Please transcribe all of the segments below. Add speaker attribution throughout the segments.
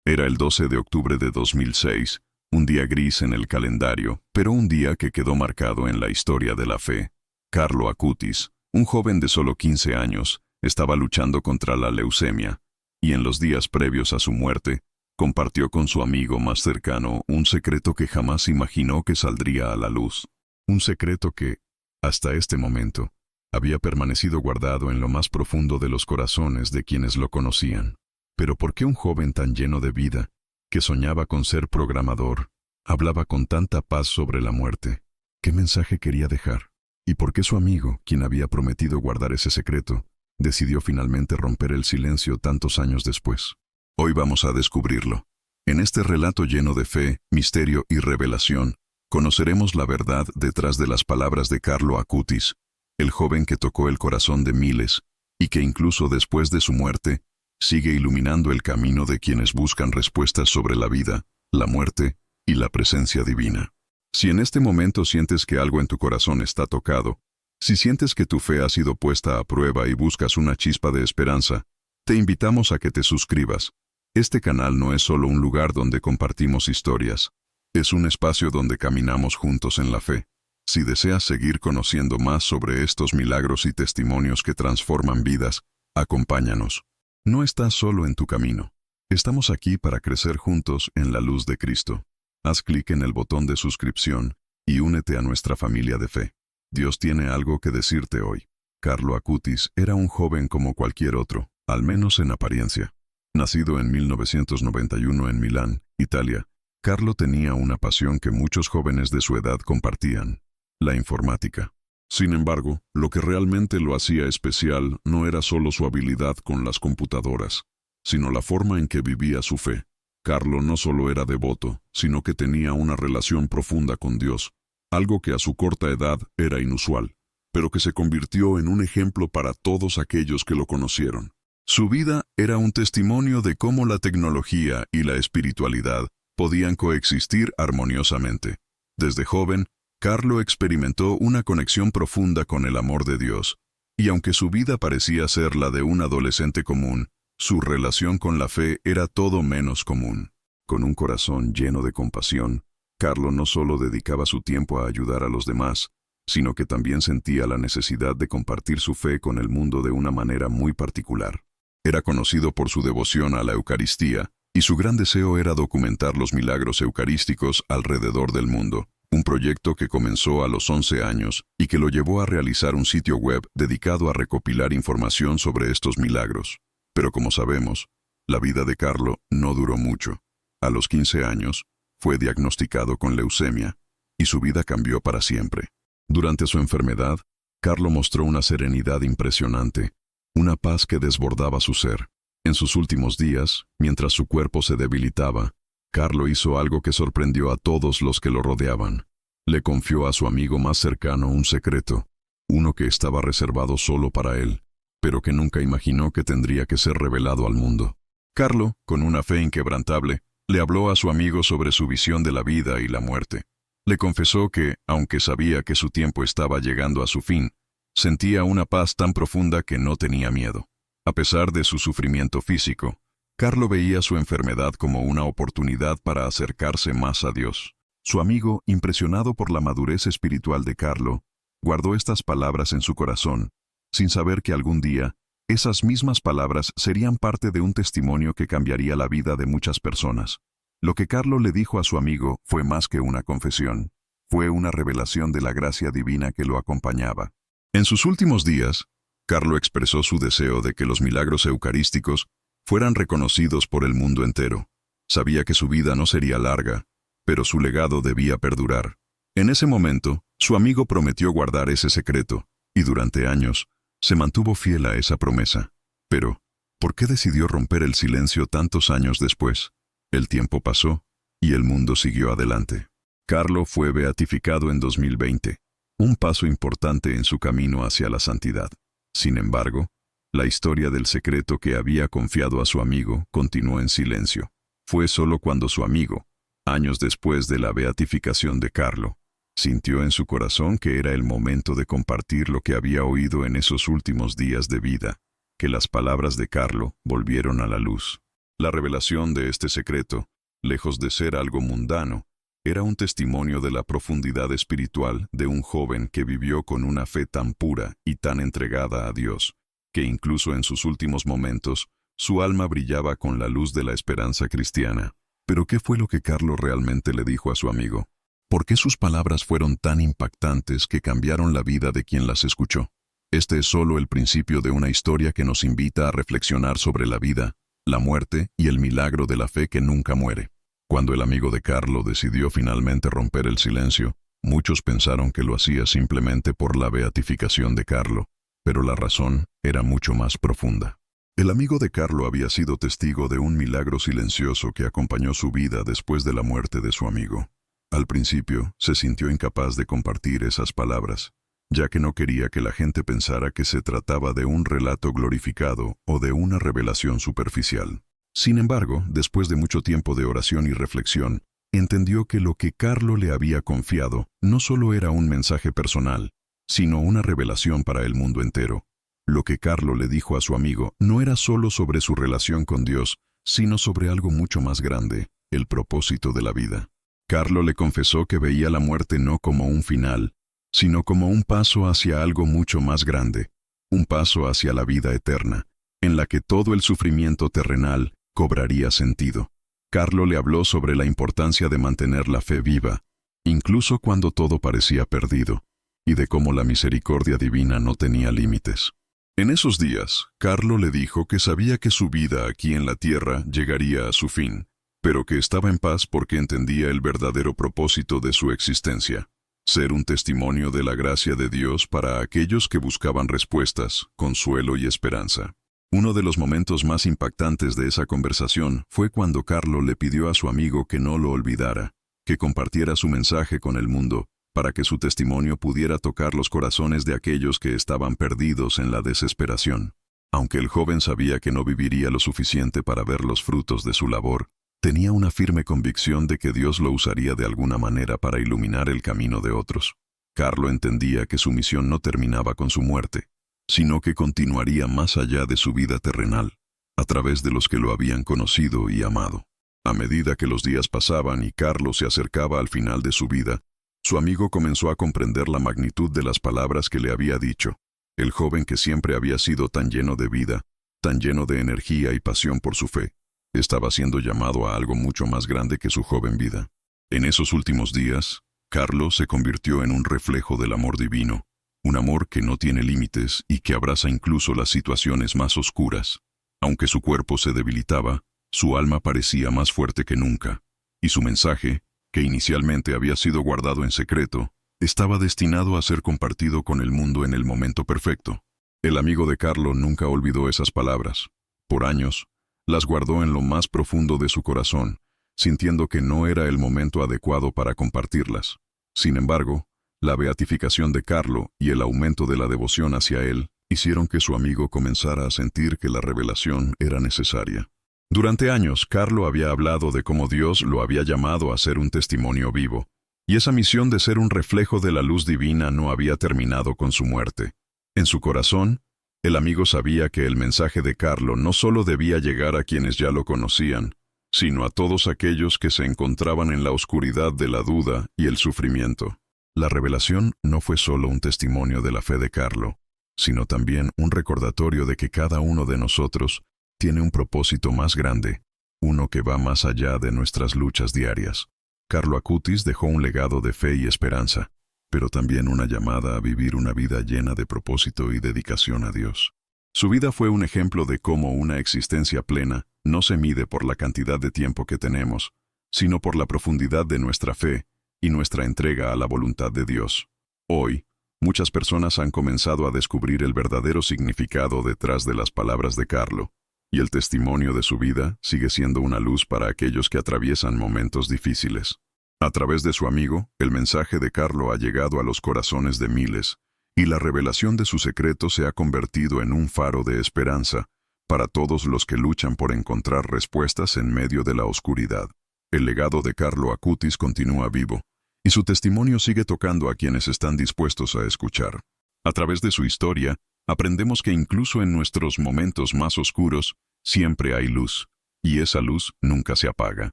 Speaker 1: Era el 12 de octubre de 2006, un día gris en el calendario, pero un día que quedó marcado en la historia de la fe. Carlo Acutis, un joven de solo 15 años, estaba luchando contra la leucemia, y en los días previos a su muerte, compartió con su amigo más cercano un secreto que jamás imaginó que saldría a la luz. Un secreto que, hasta este momento, había permanecido guardado en lo más profundo de los corazones de quienes lo conocían. Pero ¿por qué un joven tan lleno de vida, que soñaba con ser programador, hablaba con tanta paz sobre la muerte? ¿Qué mensaje quería dejar? ¿Y por qué su amigo, quien había prometido guardar ese secreto, decidió finalmente romper el silencio tantos años después? Hoy vamos a descubrirlo. En este relato lleno de fe, misterio y revelación, conoceremos la verdad detrás de las palabras de Carlo Acutis, el joven que tocó el corazón de miles, y que incluso después de su muerte, sigue iluminando el camino de quienes buscan respuestas sobre la vida, la muerte y la presencia divina. Si en este momento sientes que algo en tu corazón está tocado, si sientes que tu fe ha sido puesta a prueba y buscas una chispa de esperanza, te invitamos a que te suscribas. Este canal no es solo un lugar donde compartimos historias, es un espacio donde caminamos juntos en la fe. Si deseas seguir conociendo más sobre estos milagros y testimonios que transforman vidas, acompáñanos. No estás solo en tu camino. Estamos aquí para crecer juntos en la luz de Cristo. Haz clic en el botón de suscripción y únete a nuestra familia de fe. Dios tiene algo que decirte hoy. Carlo Acutis era un joven como cualquier otro, al menos en apariencia. Nacido en 1991 en Milán, Italia, Carlo tenía una pasión que muchos jóvenes de su edad compartían: la informática. Sin embargo, lo que realmente lo hacía especial no era solo su habilidad con las computadoras, sino la forma en que vivía su fe. Carlo no solo era devoto, sino que tenía una relación profunda con Dios, algo que a su corta edad era inusual, pero que se convirtió en un ejemplo para todos aquellos que lo conocieron. Su vida era un testimonio de cómo la tecnología y la espiritualidad podían coexistir armoniosamente. Desde joven, Carlo experimentó una conexión profunda con el amor de Dios, y aunque su vida parecía ser la de un adolescente común, su relación con la fe era todo menos común. Con un corazón lleno de compasión, Carlo no solo dedicaba su tiempo a ayudar a los demás, sino que también sentía la necesidad de compartir su fe con el mundo de una manera muy particular. Era conocido por su devoción a la Eucaristía, y su gran deseo era documentar los milagros eucarísticos alrededor del mundo, un proyecto que comenzó a los 11 años y que lo llevó a realizar un sitio web dedicado a recopilar información sobre estos milagros. Pero como sabemos, la vida de Carlo no duró mucho. A los 15 años, fue diagnosticado con leucemia, y su vida cambió para siempre. Durante su enfermedad, Carlo mostró una serenidad impresionante, una paz que desbordaba su ser. En sus últimos días, mientras su cuerpo se debilitaba, Carlo hizo algo que sorprendió a todos los que lo rodeaban. Le confió a su amigo más cercano un secreto, uno que estaba reservado solo para él, pero que nunca imaginó que tendría que ser revelado al mundo. Carlo, con una fe inquebrantable, le habló a su amigo sobre su visión de la vida y la muerte. Le confesó que, aunque sabía que su tiempo estaba llegando a su fin, sentía una paz tan profunda que no tenía miedo. A pesar de su sufrimiento físico, Carlo veía su enfermedad como una oportunidad para acercarse más a Dios. Su amigo, impresionado por la madurez espiritual de Carlo, guardó estas palabras en su corazón, sin saber que algún día, esas mismas palabras serían parte de un testimonio que cambiaría la vida de muchas personas. Lo que Carlo le dijo a su amigo fue más que una confesión, fue una revelación de la gracia divina que lo acompañaba. En sus últimos días, Carlo expresó su deseo de que los milagros eucarísticos fueran reconocidos por el mundo entero. Sabía que su vida no sería larga, pero su legado debía perdurar. En ese momento, su amigo prometió guardar ese secreto, y durante años, se mantuvo fiel a esa promesa. Pero, ¿por qué decidió romper el silencio tantos años después? El tiempo pasó, y el mundo siguió adelante. Carlo fue beatificado en 2020, un paso importante en su camino hacia la santidad. Sin embargo, la historia del secreto que había confiado a su amigo continuó en silencio. Fue solo cuando su amigo, años después de la beatificación de Carlo, sintió en su corazón que era el momento de compartir lo que había oído en esos últimos días de vida, que las palabras de Carlo volvieron a la luz. La revelación de este secreto, lejos de ser algo mundano, era un testimonio de la profundidad espiritual de un joven que vivió con una fe tan pura y tan entregada a Dios, que incluso en sus últimos momentos, su alma brillaba con la luz de la esperanza cristiana. Pero ¿qué fue lo que Carlo realmente le dijo a su amigo? ¿Por qué sus palabras fueron tan impactantes que cambiaron la vida de quien las escuchó? Este es solo el principio de una historia que nos invita a reflexionar sobre la vida, la muerte y el milagro de la fe que nunca muere. Cuando el amigo de Carlo decidió finalmente romper el silencio, muchos pensaron que lo hacía simplemente por la beatificación de Carlo, pero la razón era mucho más profunda. El amigo de Carlo había sido testigo de un milagro silencioso que acompañó su vida después de la muerte de su amigo. Al principio, se sintió incapaz de compartir esas palabras, ya que no quería que la gente pensara que se trataba de un relato glorificado o de una revelación superficial. Sin embargo, después de mucho tiempo de oración y reflexión, entendió que lo que Carlo le había confiado no solo era un mensaje personal, sino una revelación para el mundo entero. Lo que Carlo le dijo a su amigo no era solo sobre su relación con Dios, sino sobre algo mucho más grande, el propósito de la vida. Carlo le confesó que veía la muerte no como un final, sino como un paso hacia algo mucho más grande, un paso hacia la vida eterna, en la que todo el sufrimiento terrenal cobraría sentido. Carlo le habló sobre la importancia de mantener la fe viva, incluso cuando todo parecía perdido, y de cómo la misericordia divina no tenía límites. En esos días, Carlo le dijo que sabía que su vida aquí en la tierra llegaría a su fin, pero que estaba en paz porque entendía el verdadero propósito de su existencia: ser un testimonio de la gracia de Dios para aquellos que buscaban respuestas, consuelo y esperanza. Uno de los momentos más impactantes de esa conversación fue cuando Carlo le pidió a su amigo que no lo olvidara, que compartiera su mensaje con el mundo, para que su testimonio pudiera tocar los corazones de aquellos que estaban perdidos en la desesperación. Aunque el joven sabía que no viviría lo suficiente para ver los frutos de su labor, tenía una firme convicción de que Dios lo usaría de alguna manera para iluminar el camino de otros. Carlo entendía que su misión no terminaba con su muerte, sino que continuaría más allá de su vida terrenal, a través de los que lo habían conocido y amado. A medida que los días pasaban y Carlo se acercaba al final de su vida, su amigo comenzó a comprender la magnitud de las palabras que le había dicho. El joven que siempre había sido tan lleno de vida, tan lleno de energía y pasión por su fe, estaba siendo llamado a algo mucho más grande que su joven vida. En esos últimos días, Carlo se convirtió en un reflejo del amor divino, un amor que no tiene límites y que abraza incluso las situaciones más oscuras. Aunque su cuerpo se debilitaba, su alma parecía más fuerte que nunca, y su mensaje, que inicialmente había sido guardado en secreto, estaba destinado a ser compartido con el mundo en el momento perfecto. El amigo de Carlo nunca olvidó esas palabras. Por años, las guardó en lo más profundo de su corazón, sintiendo que no era el momento adecuado para compartirlas. Sin embargo, la beatificación de Carlo y el aumento de la devoción hacia él hicieron que su amigo comenzara a sentir que la revelación era necesaria. Durante años, Carlo había hablado de cómo Dios lo había llamado a ser un testimonio vivo, y esa misión de ser un reflejo de la luz divina no había terminado con su muerte. En su corazón, el amigo sabía que el mensaje de Carlo no solo debía llegar a quienes ya lo conocían, sino a todos aquellos que se encontraban en la oscuridad de la duda y el sufrimiento. La revelación no fue solo un testimonio de la fe de Carlo, sino también un recordatorio de que cada uno de nosotros tiene un propósito más grande, uno que va más allá de nuestras luchas diarias. Carlo Acutis dejó un legado de fe y esperanza, pero también una llamada a vivir una vida llena de propósito y dedicación a Dios. Su vida fue un ejemplo de cómo una existencia plena no se mide por la cantidad de tiempo que tenemos, sino por la profundidad de nuestra fe y nuestra entrega a la voluntad de Dios. Hoy, muchas personas han comenzado a descubrir el verdadero significado detrás de las palabras de Carlo, y el testimonio de su vida sigue siendo una luz para aquellos que atraviesan momentos difíciles. A través de su amigo, el mensaje de Carlo ha llegado a los corazones de miles, y la revelación de su secreto se ha convertido en un faro de esperanza para todos los que luchan por encontrar respuestas en medio de la oscuridad. El legado de Carlo Acutis continúa vivo, y su testimonio sigue tocando a quienes están dispuestos a escuchar. A través de su historia, aprendemos que incluso en nuestros momentos más oscuros, siempre hay luz, y esa luz nunca se apaga.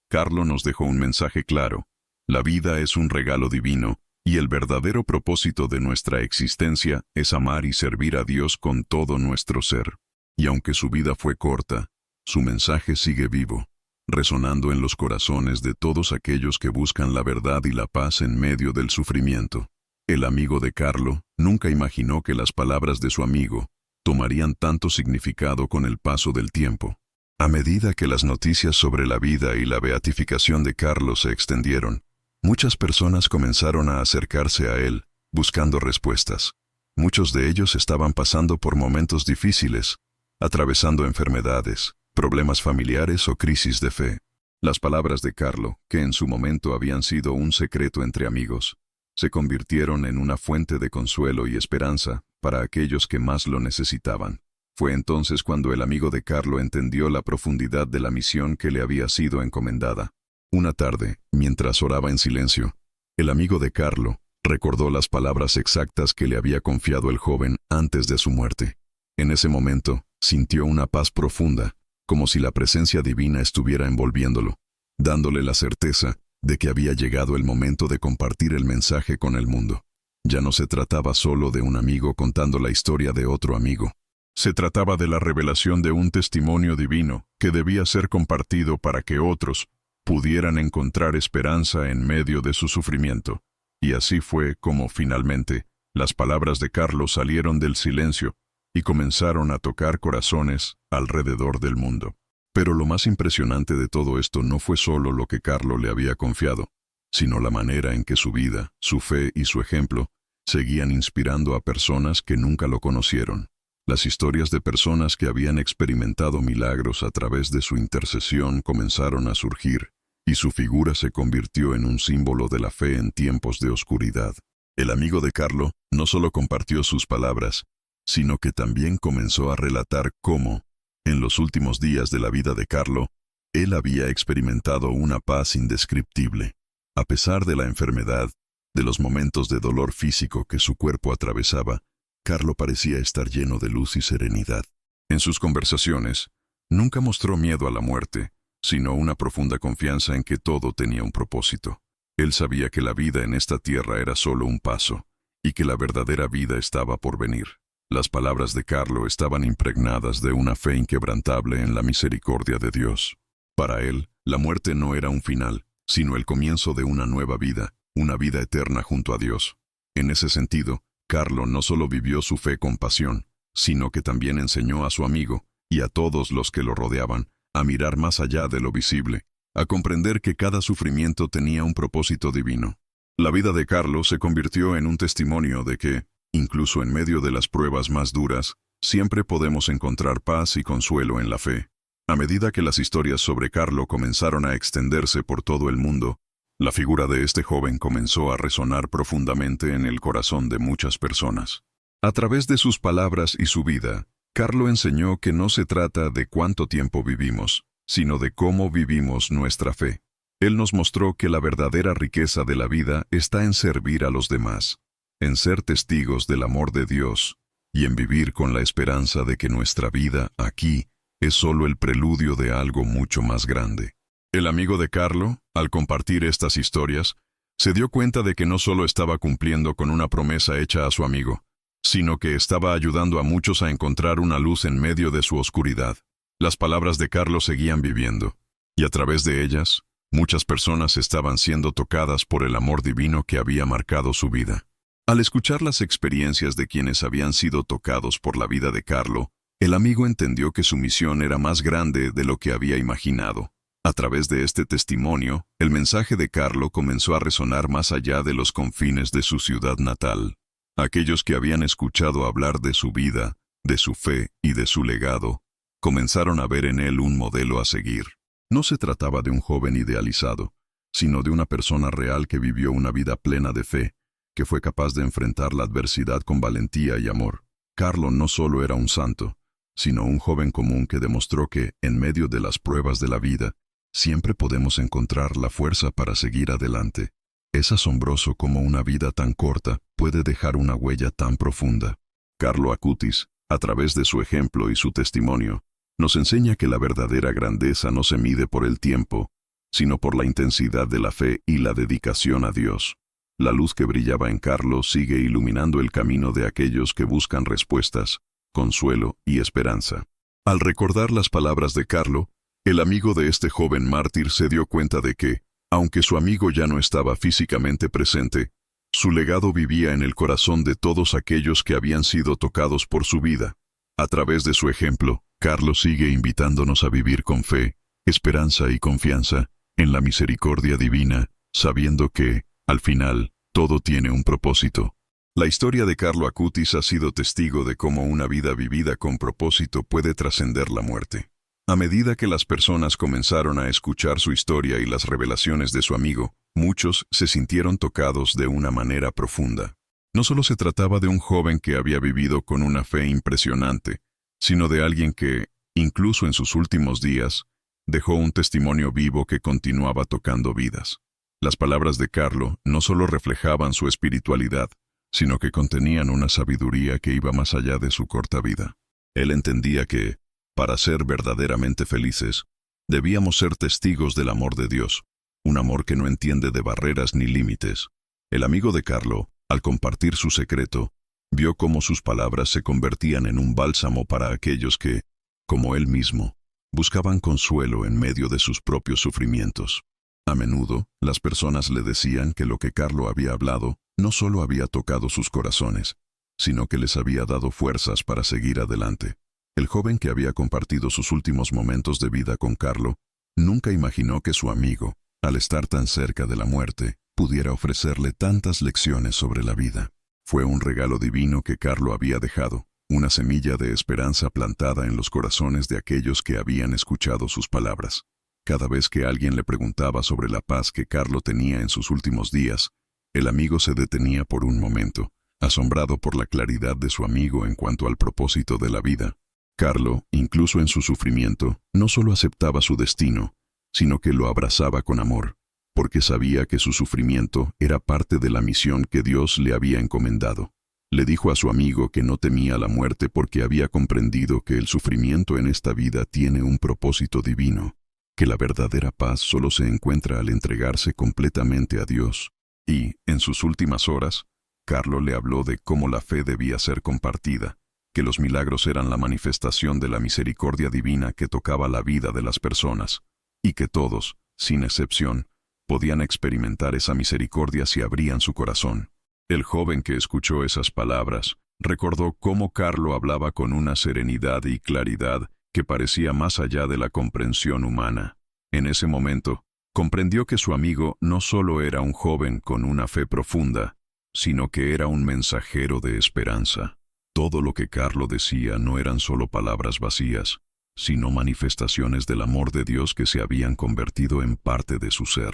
Speaker 1: Carlo nos dejó un mensaje claro. La vida es un regalo divino, y el verdadero propósito de nuestra existencia es amar y servir a Dios con todo nuestro ser. Y aunque su vida fue corta, su mensaje sigue vivo, resonando en los corazones de todos aquellos que buscan la verdad y la paz en medio del sufrimiento. El amigo de Carlo nunca imaginó que las palabras de su amigo tomarían tanto significado con el paso del tiempo. A medida que las noticias sobre la vida y la beatificación de Carlo se extendieron, muchas personas comenzaron a acercarse a él, buscando respuestas. Muchos de ellos estaban pasando por momentos difíciles, atravesando enfermedades, problemas familiares o crisis de fe. Las palabras de Carlo, que en su momento habían sido un secreto entre amigos, se convirtieron en una fuente de consuelo y esperanza para aquellos que más lo necesitaban. Fue entonces cuando el amigo de Carlo entendió la profundidad de la misión que le había sido encomendada. Una tarde, mientras oraba en silencio, el amigo de Carlo recordó las palabras exactas que le había confiado el joven antes de su muerte. En ese momento, sintió una paz profunda, como si la presencia divina estuviera envolviéndolo, dándole la certeza de que había llegado el momento de compartir el mensaje con el mundo. Ya no se trataba solo de un amigo contando la historia de otro amigo. Se trataba de la revelación de un testimonio divino que debía ser compartido para que otros pudieran encontrar esperanza en medio de su sufrimiento. Y así fue como, finalmente, las palabras de Carlo salieron del silencio y comenzaron a tocar corazones alrededor del mundo. Pero lo más impresionante de todo esto no fue solo lo que Carlo le había confiado, sino la manera en que su vida, su fe y su ejemplo seguían inspirando a personas que nunca lo conocieron. Las historias de personas que habían experimentado milagros a través de su intercesión comenzaron a surgir, y su figura se convirtió en un símbolo de la fe en tiempos de oscuridad. El amigo de Carlo no solo compartió sus palabras, sino que también comenzó a relatar cómo, en los últimos días de la vida de Carlo, él había experimentado una paz indescriptible. A pesar de la enfermedad, de los momentos de dolor físico que su cuerpo atravesaba, Carlo parecía estar lleno de luz y serenidad. En sus conversaciones, nunca mostró miedo a la muerte, sino una profunda confianza en que todo tenía un propósito. Él sabía que la vida en esta tierra era solo un paso, y que la verdadera vida estaba por venir. Las palabras de Carlo estaban impregnadas de una fe inquebrantable en la misericordia de Dios. Para él, la muerte no era un final, sino el comienzo de una nueva vida, una vida eterna junto a Dios. En ese sentido, Carlo no solo vivió su fe con pasión, sino que también enseñó a su amigo, y a todos los que lo rodeaban, a mirar más allá de lo visible, a comprender que cada sufrimiento tenía un propósito divino. La vida de Carlo se convirtió en un testimonio de que, incluso en medio de las pruebas más duras, siempre podemos encontrar paz y consuelo en la fe. A medida que las historias sobre Carlo comenzaron a extenderse por todo el mundo, la figura de este joven comenzó a resonar profundamente en el corazón de muchas personas. A través de sus palabras y su vida, Carlo enseñó que no se trata de cuánto tiempo vivimos, sino de cómo vivimos nuestra fe. Él nos mostró que la verdadera riqueza de la vida está en servir a los demás, en ser testigos del amor de Dios, y en vivir con la esperanza de que nuestra vida aquí es solo el preludio de algo mucho más grande. El amigo de Carlo, al compartir estas historias, se dio cuenta de que no solo estaba cumpliendo con una promesa hecha a su amigo, sino que estaba ayudando a muchos a encontrar una luz en medio de su oscuridad. Las palabras de Carlo seguían viviendo, y a través de ellas, muchas personas estaban siendo tocadas por el amor divino que había marcado su vida. Al escuchar las experiencias de quienes habían sido tocados por la vida de Carlo, el amigo entendió que su misión era más grande de lo que había imaginado. A través de este testimonio, el mensaje de Carlo comenzó a resonar más allá de los confines de su ciudad natal. Aquellos que habían escuchado hablar de su vida, de su fe y de su legado, comenzaron a ver en él un modelo a seguir. No se trataba de un joven idealizado, sino de una persona real que vivió una vida plena de fe, que fue capaz de enfrentar la adversidad con valentía y amor. Carlo no solo era un santo, sino un joven común que demostró que, en medio de las pruebas de la vida, siempre podemos encontrar la fuerza para seguir adelante. Es asombroso cómo una vida tan corta puede dejar una huella tan profunda. Carlo Acutis, a través de su ejemplo y su testimonio, nos enseña que la verdadera grandeza no se mide por el tiempo, sino por la intensidad de la fe y la dedicación a Dios. La luz que brillaba en Carlos sigue iluminando el camino de aquellos que buscan respuestas, consuelo y esperanza. Al recordar las palabras de Carlo, el amigo de este joven mártir se dio cuenta de que, aunque su amigo ya no estaba físicamente presente, su legado vivía en el corazón de todos aquellos que habían sido tocados por su vida. A través de su ejemplo, Carlos sigue invitándonos a vivir con fe, esperanza y confianza en la misericordia divina, sabiendo que, al final, todo tiene un propósito. La historia de Carlo Acutis ha sido testigo de cómo una vida vivida con propósito puede trascender la muerte. A medida que las personas comenzaron a escuchar su historia y las revelaciones de su amigo, muchos se sintieron tocados de una manera profunda. No solo se trataba de un joven que había vivido con una fe impresionante, sino de alguien que, incluso en sus últimos días, dejó un testimonio vivo que continuaba tocando vidas. Las palabras de Carlo no solo reflejaban su espiritualidad, sino que contenían una sabiduría que iba más allá de su corta vida. Él entendía que, para ser verdaderamente felices, debíamos ser testigos del amor de Dios, un amor que no entiende de barreras ni límites. El amigo de Carlo, al compartir su secreto, vio cómo sus palabras se convertían en un bálsamo para aquellos que, como él mismo, buscaban consuelo en medio de sus propios sufrimientos. A menudo, las personas le decían que lo que Carlo había hablado no solo había tocado sus corazones, sino que les había dado fuerzas para seguir adelante. El joven que había compartido sus últimos momentos de vida con Carlo, nunca imaginó que su amigo, al estar tan cerca de la muerte, pudiera ofrecerle tantas lecciones sobre la vida. Fue un regalo divino que Carlo había dejado, una semilla de esperanza plantada en los corazones de aquellos que habían escuchado sus palabras. Cada vez que alguien le preguntaba sobre la paz que Carlo tenía en sus últimos días, el amigo se detenía por un momento, asombrado por la claridad de su amigo en cuanto al propósito de la vida. Carlo, incluso en su sufrimiento, no solo aceptaba su destino, sino que lo abrazaba con amor, porque sabía que su sufrimiento era parte de la misión que Dios le había encomendado. Le dijo a su amigo que no temía la muerte porque había comprendido que el sufrimiento en esta vida tiene un propósito divino, que la verdadera paz solo se encuentra al entregarse completamente a Dios. Y, en sus últimas horas, Carlo le habló de cómo la fe debía ser compartida, que los milagros eran la manifestación de la misericordia divina que tocaba la vida de las personas, y que todos, sin excepción, podían experimentar esa misericordia si abrían su corazón. El joven que escuchó esas palabras recordó cómo Carlo hablaba con una serenidad y claridad que parecía más allá de la comprensión humana. En ese momento, comprendió que su amigo no solo era un joven con una fe profunda, sino que era un mensajero de esperanza. Todo lo que Carlo decía no eran solo palabras vacías, sino manifestaciones del amor de Dios que se habían convertido en parte de su ser.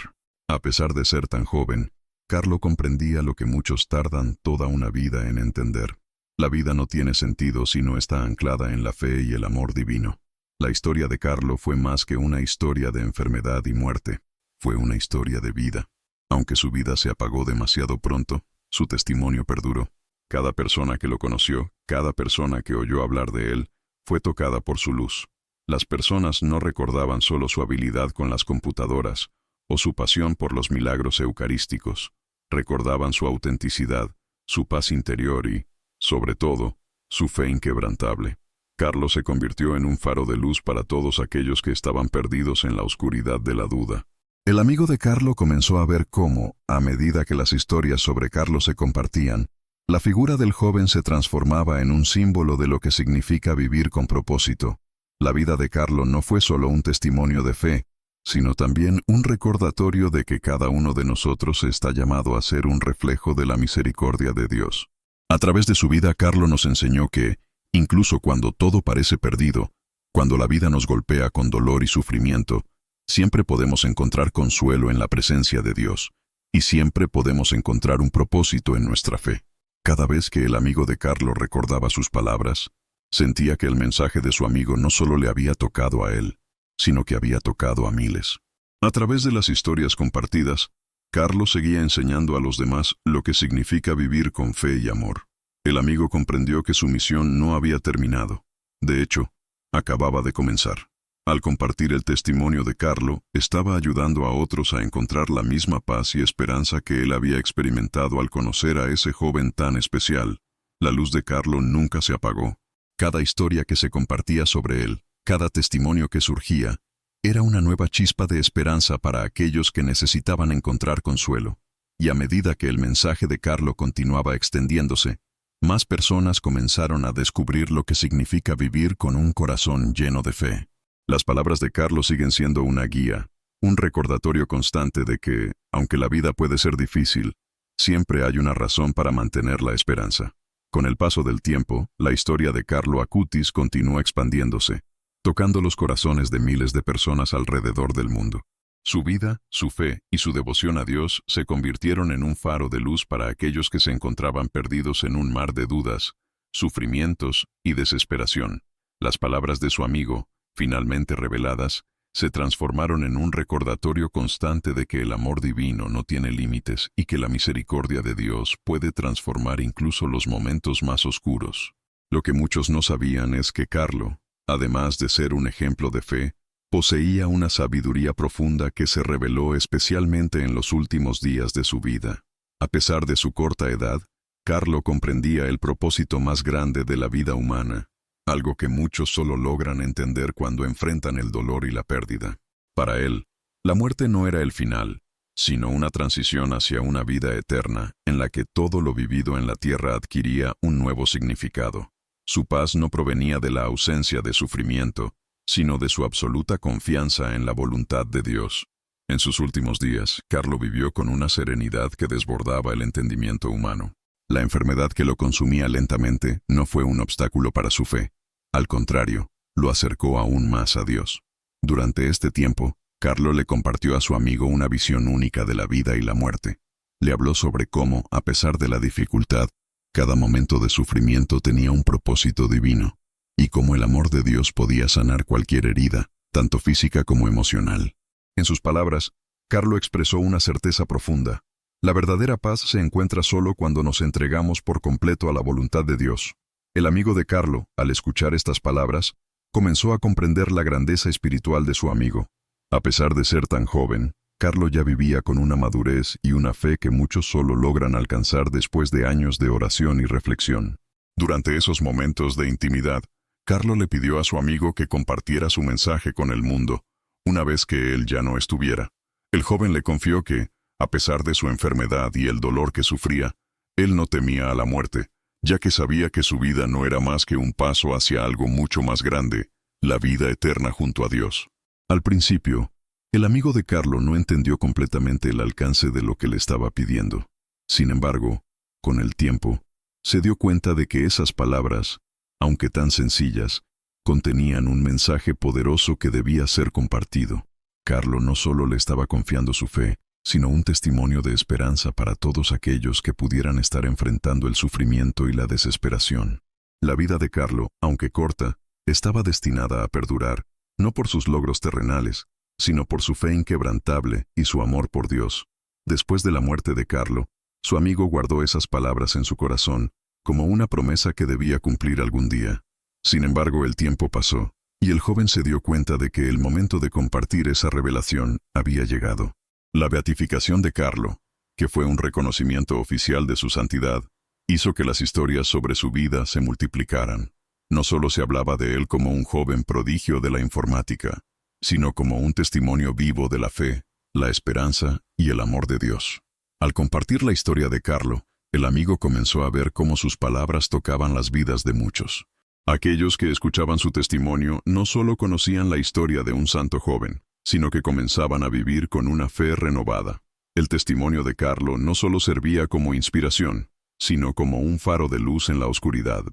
Speaker 1: A pesar de ser tan joven, Carlo comprendía lo que muchos tardan toda una vida en entender. La vida no tiene sentido si no está anclada en la fe y el amor divino. La historia de Carlo fue más que una historia de enfermedad y muerte. Fue una historia de vida. Aunque su vida se apagó demasiado pronto, su testimonio perduró. Cada persona que lo conoció, cada persona que oyó hablar de él, fue tocada por su luz. Las personas no recordaban solo su habilidad con las computadoras o su pasión por los milagros eucarísticos. Recordaban su autenticidad, su paz interior y, sobre todo, su fe inquebrantable. Carlos se convirtió en un faro de luz para todos aquellos que estaban perdidos en la oscuridad de la duda. El amigo de Carlo comenzó a ver cómo, a medida que las historias sobre Carlos se compartían, la figura del joven se transformaba en un símbolo de lo que significa vivir con propósito. La vida de Carlo no fue solo un testimonio de fe, sino también un recordatorio de que cada uno de nosotros está llamado a ser un reflejo de la misericordia de Dios. A través de su vida, Carlo nos enseñó que, incluso cuando todo parece perdido, cuando la vida nos golpea con dolor y sufrimiento, siempre podemos encontrar consuelo en la presencia de Dios, y siempre podemos encontrar un propósito en nuestra fe. Cada vez que el amigo de Carlo recordaba sus palabras, sentía que el mensaje de su amigo no solo le había tocado a él, sino que había tocado a miles. A través de las historias compartidas, Carlos seguía enseñando a los demás lo que significa vivir con fe y amor. El amigo comprendió que su misión no había terminado. De hecho, acababa de comenzar. Al compartir el testimonio de Carlo, estaba ayudando a otros a encontrar la misma paz y esperanza que él había experimentado al conocer a ese joven tan especial. La luz de Carlo nunca se apagó. Cada historia que se compartía sobre él, cada testimonio que surgía, era una nueva chispa de esperanza para aquellos que necesitaban encontrar consuelo. Y a medida que el mensaje de Carlo continuaba extendiéndose, más personas comenzaron a descubrir lo que significa vivir con un corazón lleno de fe. Las palabras de Carlo siguen siendo una guía, un recordatorio constante de que, aunque la vida puede ser difícil, siempre hay una razón para mantener la esperanza. Con el paso del tiempo, la historia de Carlo Acutis continúa expandiéndose, tocando los corazones de miles de personas alrededor del mundo. Su vida, su fe y su devoción a Dios se convirtieron en un faro de luz para aquellos que se encontraban perdidos en un mar de dudas, sufrimientos y desesperación. Las palabras de su amigo, finalmente reveladas, se transformaron en un recordatorio constante de que el amor divino no tiene límites y que la misericordia de Dios puede transformar incluso los momentos más oscuros. Lo que muchos no sabían es que Carlo, además de ser un ejemplo de fe, poseía una sabiduría profunda que se reveló especialmente en los últimos días de su vida. A pesar de su corta edad, Carlo comprendía el propósito más grande de la vida humana, algo que muchos solo logran entender cuando enfrentan el dolor y la pérdida. Para él, la muerte no era el final, sino una transición hacia una vida eterna en la que todo lo vivido en la tierra adquiría un nuevo significado. Su paz no provenía de la ausencia de sufrimiento, sino de su absoluta confianza en la voluntad de Dios. En sus últimos días, Carlo vivió con una serenidad que desbordaba el entendimiento humano. La enfermedad que lo consumía lentamente no fue un obstáculo para su fe. Al contrario, lo acercó aún más a Dios. Durante este tiempo, Carlo le compartió a su amigo una visión única de la vida y la muerte. Le habló sobre cómo, a pesar de la dificultad, cada momento de sufrimiento tenía un propósito divino, y cómo el amor de Dios podía sanar cualquier herida, tanto física como emocional. En sus palabras, Carlo expresó una certeza profunda. La verdadera paz se encuentra solo cuando nos entregamos por completo a la voluntad de Dios. El amigo de Carlo, al escuchar estas palabras, comenzó a comprender la grandeza espiritual de su amigo. A pesar de ser tan joven, Carlo ya vivía con una madurez y una fe que muchos solo logran alcanzar después de años de oración y reflexión. Durante esos momentos de intimidad, Carlo le pidió a su amigo que compartiera su mensaje con el mundo, una vez que él ya no estuviera. El joven le confió que, a pesar de su enfermedad y el dolor que sufría, él no temía a la muerte, ya que sabía que su vida no era más que un paso hacia algo mucho más grande, la vida eterna junto a Dios. Al principio, el amigo de Carlo no entendió completamente el alcance de lo que le estaba pidiendo. Sin embargo, con el tiempo, se dio cuenta de que esas palabras, aunque tan sencillas, contenían un mensaje poderoso que debía ser compartido. Carlo no solo le estaba confiando su fe, sino un testimonio de esperanza para todos aquellos que pudieran estar enfrentando el sufrimiento y la desesperación. La vida de Carlo, aunque corta, estaba destinada a perdurar, no por sus logros terrenales, sino por su fe inquebrantable y su amor por Dios. Después de la muerte de Carlo, su amigo guardó esas palabras en su corazón, como una promesa que debía cumplir algún día. Sin embargo, el tiempo pasó, y el joven se dio cuenta de que el momento de compartir esa revelación había llegado. La beatificación de Carlo, que fue un reconocimiento oficial de su santidad, hizo que las historias sobre su vida se multiplicaran. No solo se hablaba de él como un joven prodigio de la informática, sino como un testimonio vivo de la fe, la esperanza y el amor de Dios. Al compartir la historia de Carlo, el amigo comenzó a ver cómo sus palabras tocaban las vidas de muchos. Aquellos que escuchaban su testimonio no solo conocían la historia de un santo joven, sino que comenzaban a vivir con una fe renovada. El testimonio de Carlo no solo servía como inspiración, sino como un faro de luz en la oscuridad.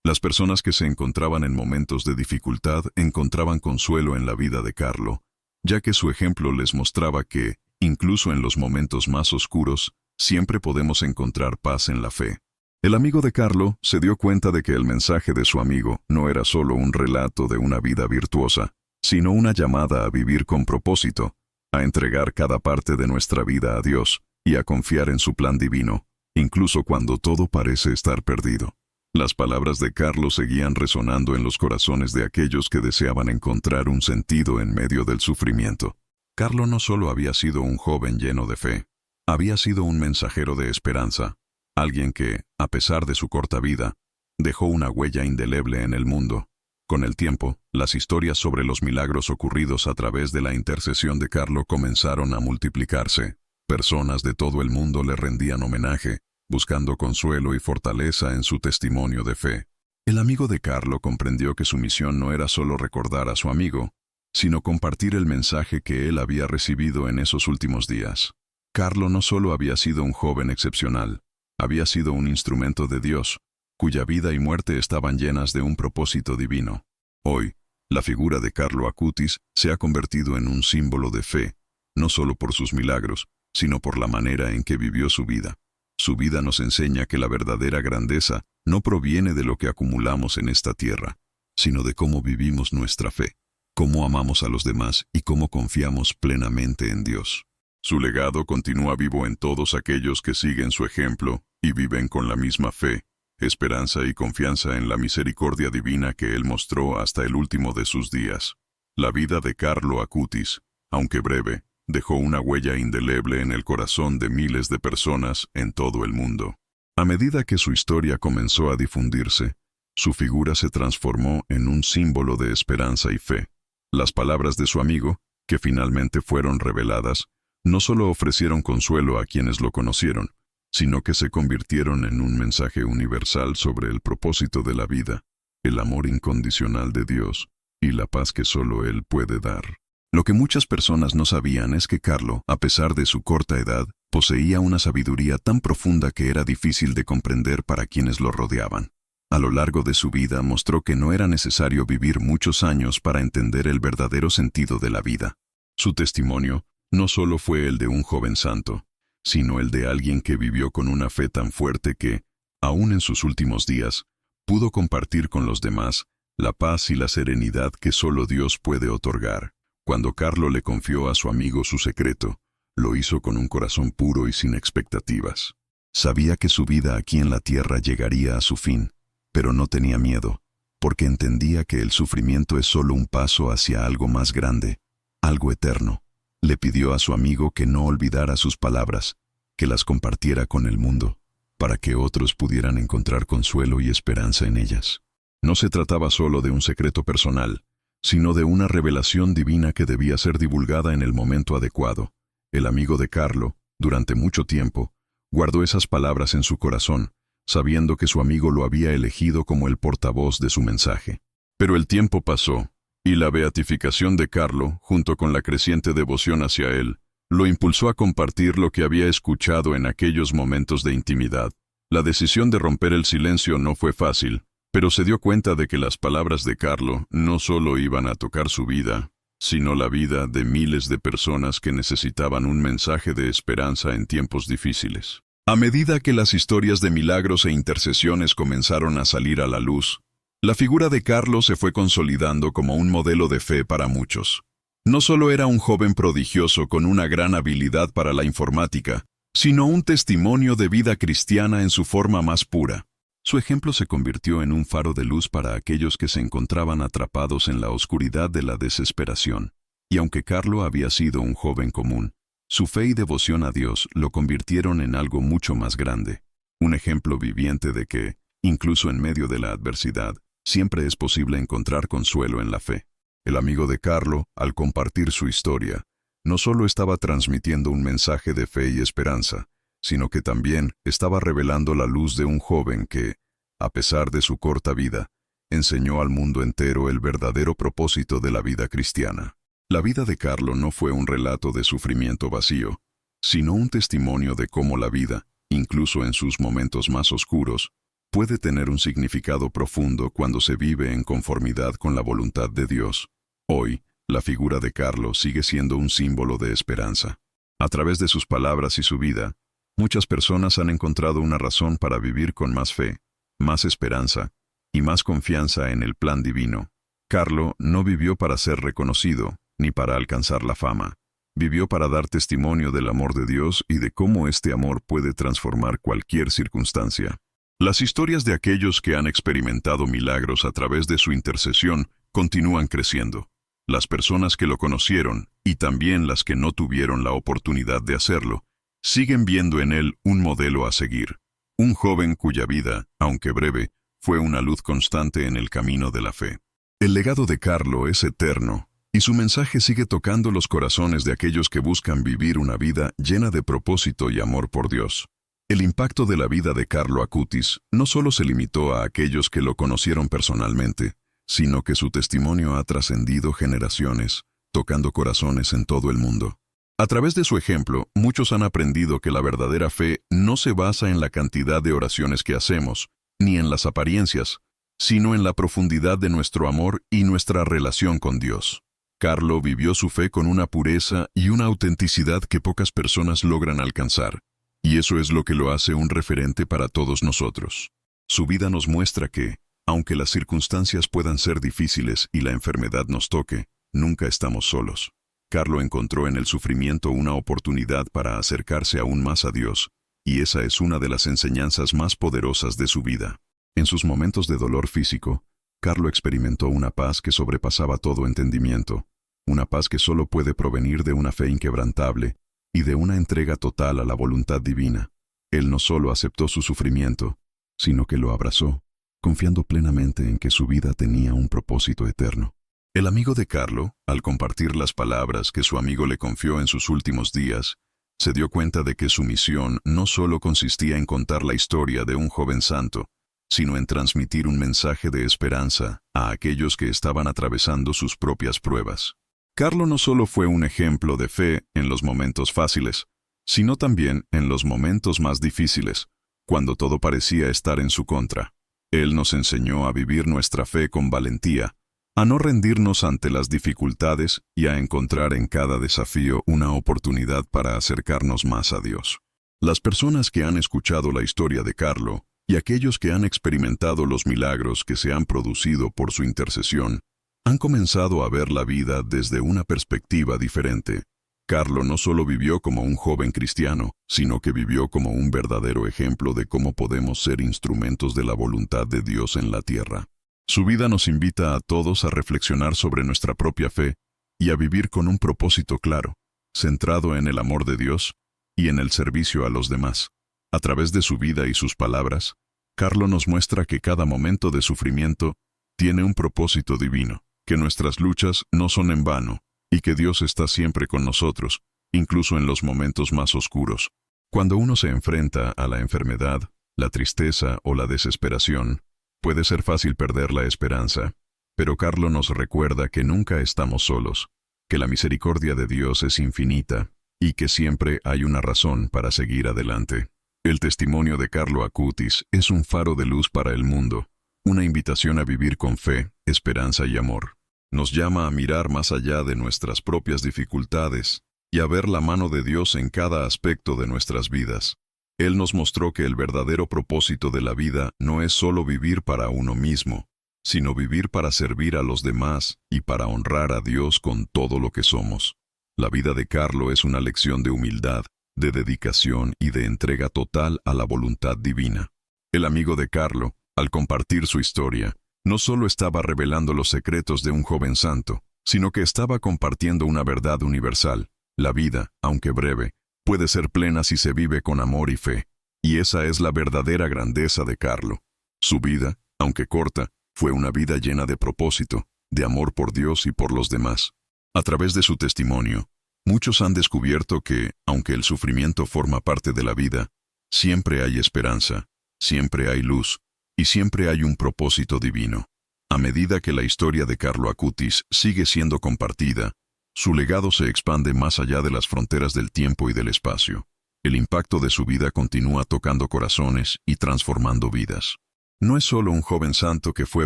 Speaker 1: Las personas que se encontraban en momentos de dificultad encontraban consuelo en la vida de Carlo, ya que su ejemplo les mostraba que, incluso en los momentos más oscuros, siempre podemos encontrar paz en la fe. El amigo de Carlo se dio cuenta de que el mensaje de su amigo no era solo un relato de una vida virtuosa, sino una llamada a vivir con propósito, a entregar cada parte de nuestra vida a Dios y a confiar en su plan divino, incluso cuando todo parece estar perdido. Las palabras de Carlo seguían resonando en los corazones de aquellos que deseaban encontrar un sentido en medio del sufrimiento. Carlo no solo había sido un joven lleno de fe, había sido un mensajero de esperanza, alguien que, a pesar de su corta vida, dejó una huella indeleble en el mundo. Con el tiempo, las historias sobre los milagros ocurridos a través de la intercesión de Carlo comenzaron a multiplicarse. Personas de todo el mundo le rendían homenaje, buscando consuelo y fortaleza en su testimonio de fe. El amigo de Carlo comprendió que su misión no era solo recordar a su amigo, sino compartir el mensaje que él había recibido en esos últimos días. Carlo no solo había sido un joven excepcional, había sido un instrumento de Dios, cuya vida y muerte estaban llenas de un propósito divino. Hoy, la figura de Carlo Acutis se ha convertido en un símbolo de fe, no solo por sus milagros, sino por la manera en que vivió su vida. Su vida nos enseña que la verdadera grandeza no proviene de lo que acumulamos en esta tierra, sino de cómo vivimos nuestra fe, cómo amamos a los demás y cómo confiamos plenamente en Dios. Su legado continúa vivo en todos aquellos que siguen su ejemplo y viven con la misma fe, esperanza y confianza en la misericordia divina que él mostró hasta el último de sus días. La vida de Carlo Acutis, aunque breve, dejó una huella indeleble en el corazón de miles de personas en todo el mundo. A medida que su historia comenzó a difundirse, su figura se transformó en un símbolo de esperanza y fe. Las palabras de su amigo, que finalmente fueron reveladas, no solo ofrecieron consuelo a quienes lo conocieron, sino que se convirtieron en un mensaje universal sobre el propósito de la vida, el amor incondicional de Dios y la paz que solo Él puede dar. Lo que muchas personas no sabían es que Carlo, a pesar de su corta edad, poseía una sabiduría tan profunda que era difícil de comprender para quienes lo rodeaban. A lo largo de su vida mostró que no era necesario vivir muchos años para entender el verdadero sentido de la vida. Su testimonio no solo fue el de un joven santo, sino el de alguien que vivió con una fe tan fuerte que, aún en sus últimos días, pudo compartir con los demás la paz y la serenidad que solo Dios puede otorgar. Cuando Carlo le confió a su amigo su secreto, lo hizo con un corazón puro y sin expectativas. Sabía que su vida aquí en la tierra llegaría a su fin, pero no tenía miedo, porque entendía que el sufrimiento es solo un paso hacia algo más grande, algo eterno. Le pidió a su amigo que no olvidara sus palabras, que las compartiera con el mundo, para que otros pudieran encontrar consuelo y esperanza en ellas. No se trataba solo de un secreto personal, sino de una revelación divina que debía ser divulgada en el momento adecuado. El amigo de Carlo, durante mucho tiempo, guardó esas palabras en su corazón, sabiendo que su amigo lo había elegido como el portavoz de su mensaje. Pero el tiempo pasó, y la beatificación de Carlo, junto con la creciente devoción hacia él, lo impulsó a compartir lo que había escuchado en aquellos momentos de intimidad. La decisión de romper el silencio no fue fácil, pero se dio cuenta de que las palabras de Carlo no solo iban a tocar su vida, sino la vida de miles de personas que necesitaban un mensaje de esperanza en tiempos difíciles. A medida que las historias de milagros e intercesiones comenzaron a salir a la luz, la figura de Carlo se fue consolidando como un modelo de fe para muchos. No solo era un joven prodigioso con una gran habilidad para la informática, sino un testimonio de vida cristiana en su forma más pura. Su ejemplo se convirtió en un faro de luz para aquellos que se encontraban atrapados en la oscuridad de la desesperación. Y aunque Carlo había sido un joven común, su fe y devoción a Dios lo convirtieron en algo mucho más grande. Un ejemplo viviente de que, incluso en medio de la adversidad, siempre es posible encontrar consuelo en la fe. El amigo de Carlo, al compartir su historia, no solo estaba transmitiendo un mensaje de fe y esperanza, sino que también estaba revelando la luz de un joven que, a pesar de su corta vida, enseñó al mundo entero el verdadero propósito de la vida cristiana. La vida de Carlo no fue un relato de sufrimiento vacío, sino un testimonio de cómo la vida, incluso en sus momentos más oscuros, puede tener un significado profundo cuando se vive en conformidad con la voluntad de Dios. Hoy, la figura de Carlo sigue siendo un símbolo de esperanza. A través de sus palabras y su vida, muchas personas han encontrado una razón para vivir con más fe, más esperanza y más confianza en el plan divino. Carlo no vivió para ser reconocido, ni para alcanzar la fama. Vivió para dar testimonio del amor de Dios y de cómo este amor puede transformar cualquier circunstancia. Las historias de aquellos que han experimentado milagros a través de su intercesión continúan creciendo. Las personas que lo conocieron, y también las que no tuvieron la oportunidad de hacerlo, siguen viendo en él un modelo a seguir. Un joven cuya vida, aunque breve, fue una luz constante en el camino de la fe. El legado de Carlo es eterno, y su mensaje sigue tocando los corazones de aquellos que buscan vivir una vida llena de propósito y amor por Dios. El impacto de la vida de Carlo Acutis no solo se limitó a aquellos que lo conocieron personalmente, sino que su testimonio ha trascendido generaciones, tocando corazones en todo el mundo. A través de su ejemplo, muchos han aprendido que la verdadera fe no se basa en la cantidad de oraciones que hacemos, ni en las apariencias, sino en la profundidad de nuestro amor y nuestra relación con Dios. Carlo vivió su fe con una pureza y una autenticidad que pocas personas logran alcanzar, y eso es lo que lo hace un referente para todos nosotros. Su vida nos muestra que, aunque las circunstancias puedan ser difíciles y la enfermedad nos toque, nunca estamos solos. Carlo encontró en el sufrimiento una oportunidad para acercarse aún más a Dios, y esa es una de las enseñanzas más poderosas de su vida. En sus momentos de dolor físico, Carlo experimentó una paz que sobrepasaba todo entendimiento, una paz que solo puede provenir de una fe inquebrantable y de una entrega total a la voluntad divina. Él no solo aceptó su sufrimiento, sino que lo abrazó, confiando plenamente en que su vida tenía un propósito eterno. El amigo de Carlo, al compartir las palabras que su amigo le confió en sus últimos días, se dio cuenta de que su misión no solo consistía en contar la historia de un joven santo, sino en transmitir un mensaje de esperanza a aquellos que estaban atravesando sus propias pruebas. Carlo no solo fue un ejemplo de fe en los momentos fáciles, sino también en los momentos más difíciles, cuando todo parecía estar en su contra. Él nos enseñó a vivir nuestra fe con valentía, a no rendirnos ante las dificultades y a encontrar en cada desafío una oportunidad para acercarnos más a Dios. Las personas que han escuchado la historia de Carlo y aquellos que han experimentado los milagros que se han producido por su intercesión, han comenzado a ver la vida desde una perspectiva diferente. Carlo no solo vivió como un joven cristiano, sino que vivió como un verdadero ejemplo de cómo podemos ser instrumentos de la voluntad de Dios en la tierra. Su vida nos invita a todos a reflexionar sobre nuestra propia fe y a vivir con un propósito claro, centrado en el amor de Dios y en el servicio a los demás. A través de su vida y sus palabras, Carlo nos muestra que cada momento de sufrimiento tiene un propósito divino, que nuestras luchas no son en vano y que Dios está siempre con nosotros, incluso en los momentos más oscuros. Cuando uno se enfrenta a la enfermedad, la tristeza o la desesperación, puede ser fácil perder la esperanza, pero Carlo nos recuerda que nunca estamos solos, que la misericordia de Dios es infinita y que siempre hay una razón para seguir adelante. El testimonio de Carlo Acutis es un faro de luz para el mundo, una invitación a vivir con fe, esperanza y amor. Nos llama a mirar más allá de nuestras propias dificultades y a ver la mano de Dios en cada aspecto de nuestras vidas. Él nos mostró que el verdadero propósito de la vida no es solo vivir para uno mismo, sino vivir para servir a los demás y para honrar a Dios con todo lo que somos. La vida de Carlo es una lección de humildad, de dedicación y de entrega total a la voluntad divina. El amigo de Carlo, al compartir su historia, no solo estaba revelando los secretos de un joven santo, sino que estaba compartiendo una verdad universal. La vida, aunque breve, puede ser plena si se vive con amor y fe, y esa es la verdadera grandeza de Carlo. Su vida, aunque corta, fue una vida llena de propósito, de amor por Dios y por los demás. A través de su testimonio, muchos han descubierto que, aunque el sufrimiento forma parte de la vida, siempre hay esperanza, siempre hay luz, y siempre hay un propósito divino. A medida que la historia de Carlo Acutis sigue siendo compartida, su legado se expande más allá de las fronteras del tiempo y del espacio. El impacto de su vida continúa tocando corazones y transformando vidas. No es solo un joven santo que fue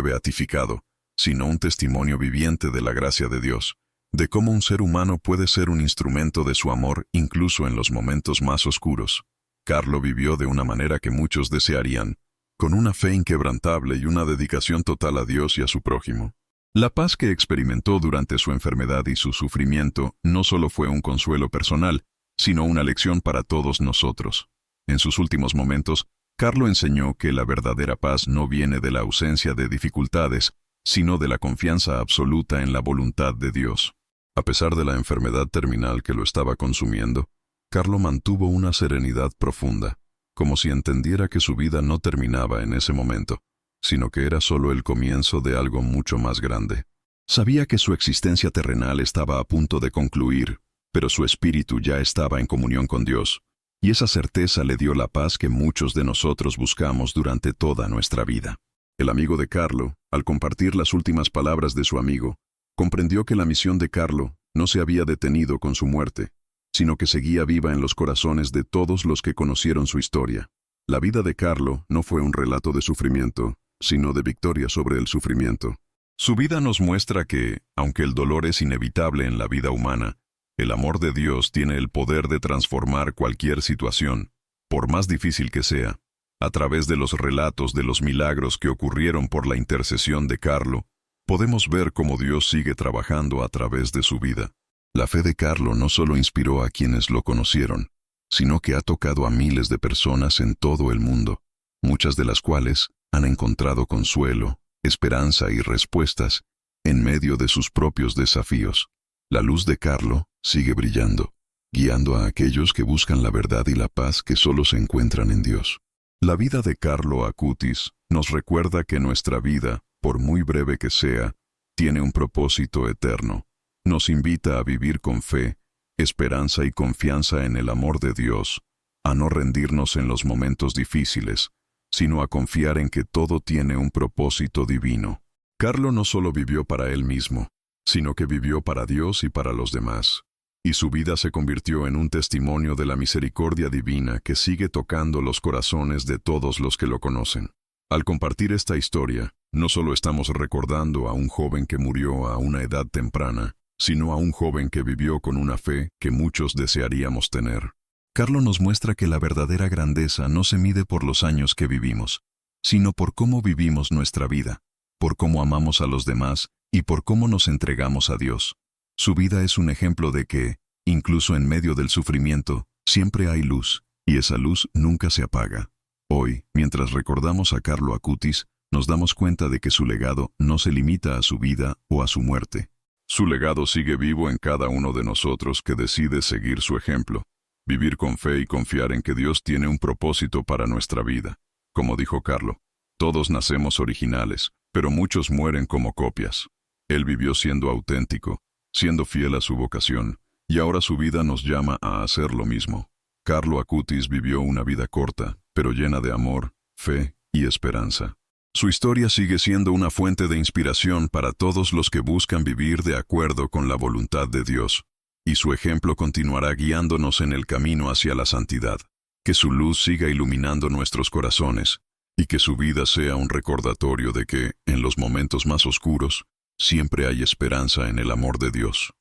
Speaker 1: beatificado, sino un testimonio viviente de la gracia de Dios, de cómo un ser humano puede ser un instrumento de su amor incluso en los momentos más oscuros. Carlo vivió de una manera que muchos desearían, con una fe inquebrantable y una dedicación total a Dios y a su prójimo. La paz que experimentó durante su enfermedad y su sufrimiento no solo fue un consuelo personal, sino una lección para todos nosotros. En sus últimos momentos, Carlo enseñó que la verdadera paz no viene de la ausencia de dificultades, sino de la confianza absoluta en la voluntad de Dios. A pesar de la enfermedad terminal que lo estaba consumiendo, Carlo mantuvo una serenidad profunda, como si entendiera que su vida no terminaba en ese momento, sino que era solo el comienzo de algo mucho más grande. Sabía que su existencia terrenal estaba a punto de concluir, pero su espíritu ya estaba en comunión con Dios, y esa certeza le dio la paz que muchos de nosotros buscamos durante toda nuestra vida. El amigo de Carlo, al compartir las últimas palabras de su amigo, comprendió que la misión de Carlo no se había detenido con su muerte, sino que seguía viva en los corazones de todos los que conocieron su historia. La vida de Carlo no fue un relato de sufrimiento, sino de victoria sobre el sufrimiento. Su vida nos muestra que, aunque el dolor es inevitable en la vida humana, el amor de Dios tiene el poder de transformar cualquier situación, por más difícil que sea. A través de los relatos de los milagros que ocurrieron por la intercesión de Carlo, podemos ver cómo Dios sigue trabajando a través de su vida. La fe de Carlo no solo inspiró a quienes lo conocieron, sino que ha tocado a miles de personas en todo el mundo, muchas de las cuales han encontrado consuelo, esperanza y respuestas en medio de sus propios desafíos. La luz de Carlo sigue brillando, guiando a aquellos que buscan la verdad y la paz que solo se encuentran en Dios. La vida de Carlo Acutis nos recuerda que nuestra vida, por muy breve que sea, tiene un propósito eterno. Nos invita a vivir con fe, esperanza y confianza en el amor de Dios, a no rendirnos en los momentos difíciles, sino a confiar en que todo tiene un propósito divino. Carlo no solo vivió para él mismo, sino que vivió para Dios y para los demás, y su vida se convirtió en un testimonio de la misericordia divina que sigue tocando los corazones de todos los que lo conocen. Al compartir esta historia, no solo estamos recordando a un joven que murió a una edad temprana, sino a un joven que vivió con una fe que muchos desearíamos tener. Carlo nos muestra que la verdadera grandeza no se mide por los años que vivimos, sino por cómo vivimos nuestra vida, por cómo amamos a los demás y por cómo nos entregamos a Dios. Su vida es un ejemplo de que, incluso en medio del sufrimiento, siempre hay luz, y esa luz nunca se apaga. Hoy, mientras recordamos a Carlo Acutis, nos damos cuenta de que su legado no se limita a su vida o a su muerte. Su legado sigue vivo en cada uno de nosotros que decide seguir su ejemplo, vivir con fe y confiar en que Dios tiene un propósito para nuestra vida. Como dijo Carlo, todos nacemos originales, pero muchos mueren como copias. Él vivió siendo auténtico, siendo fiel a su vocación, y ahora su vida nos llama a hacer lo mismo. Carlo Acutis vivió una vida corta, pero llena de amor, fe y esperanza. Su historia sigue siendo una fuente de inspiración para todos los que buscan vivir de acuerdo con la voluntad de Dios, y su ejemplo continuará guiándonos en el camino hacia la santidad. Que su luz siga iluminando nuestros corazones, y que su vida sea un recordatorio de que, en los momentos más oscuros, siempre hay esperanza en el amor de Dios.